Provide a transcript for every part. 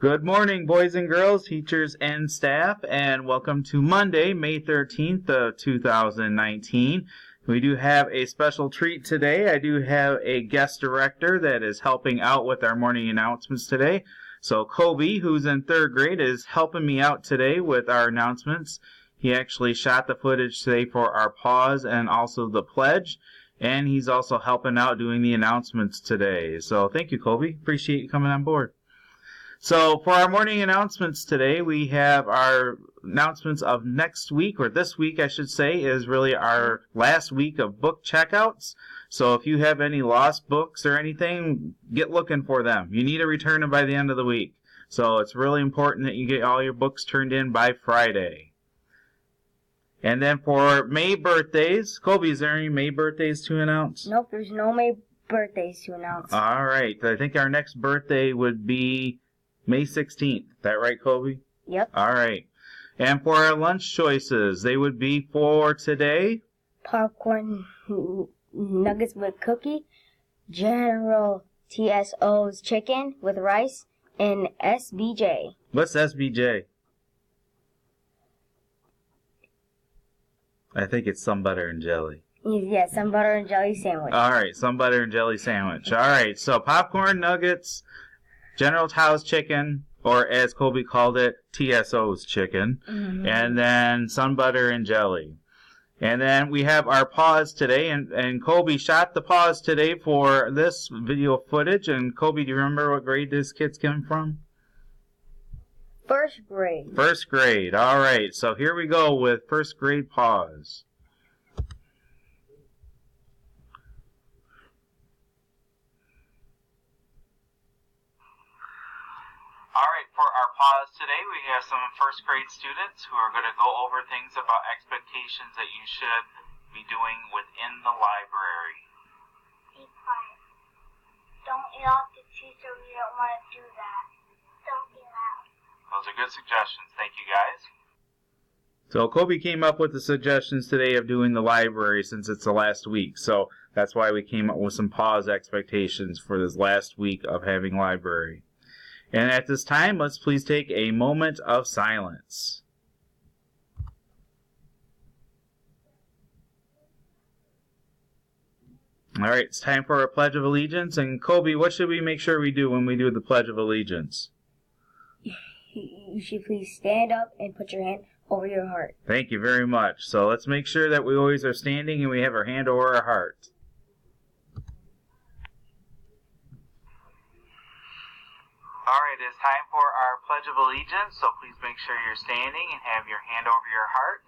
Good morning, boys and girls, teachers and staff, and welcome to Monday, May 13th of 2019. We do have a special treat today. I do have a guest director that is helping out with our morning announcements today. So Kobe, who's in third grade, is helping me out today with our announcements. He actually shot the footage today for our pause and also the pledge, and he's also helping out doing the announcements today. So thank you, Kobe. Appreciate you coming on board. So for our morning announcements today, we have our announcements of next week, or this week I should say, is really our last week of book checkouts. So if you have any lost books or anything, get looking for them. You need to return them by the end of the week. So it's really important that you get all your books turned in by Friday. And then for May birthdays, Kobe, is there any May birthdays to announce? Nope, there's no May birthdays to announce. All right. I think our next birthday would be May 16th. Is that right, Kobe? Yep. All right. And for our lunch choices, they would be for today? Popcorn nuggets with cookie, General TSO's chicken with rice, and SBJ. What's SBJ? I think it's some butter and jelly. Yeah, some butter and jelly sandwich. All right, some butter and jelly sandwich. All right, so popcorn nuggets, General Tso's chicken, or as Kobe called it, TSO's chicken, and then sun butter and jelly. And then we have our pause today, and Kobe shot the pause today for this video footage. And Kobe, do you remember what grade this kid's coming from? First grade. First grade. All right, so here we go with first grade pause. All right, for our pause today, we have some first grade students who are going to go over things about expectations that you should be doing within the library. Be quiet. Don't yell at the teacher. We don't want to do that. Don't be loud. Those are good suggestions. Thank you, guys. So Kobe came up with the suggestions today of doing the library since it's the last week. So that's why we came up with some pause expectations for this last week of having library. And at this time, let's please take a moment of silence. All right, it's time for our Pledge of Allegiance. And Kobe, what should we make sure we do when we do the Pledge of Allegiance? You should please stand up and put your hand over your heart. Thank you very much. So let's make sure that we always are standing and we have our hand over our heart. All right, it's time for our Pledge of Allegiance, so please make sure you're standing and have your hand over your heart.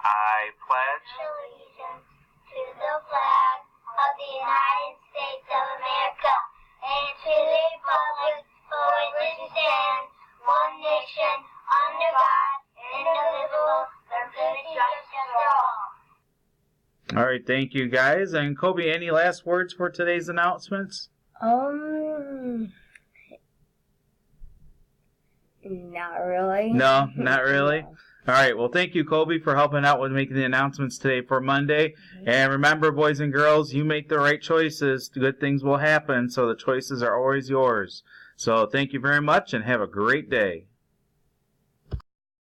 I pledge Allegiance to the flag of the United States of America and to the republic for which it stands, one nation, under God, indivisible, with justice for all. All right, thank you, guys. And Kobe, any last words for today's announcements? Not really. No, not really. All right, well, thank you, Kobe, for helping out with making the announcements today for Monday. And remember, boys and girls, you make the right choices, good things will happen, so the choices are always yours. So thank you very much, and have a great day.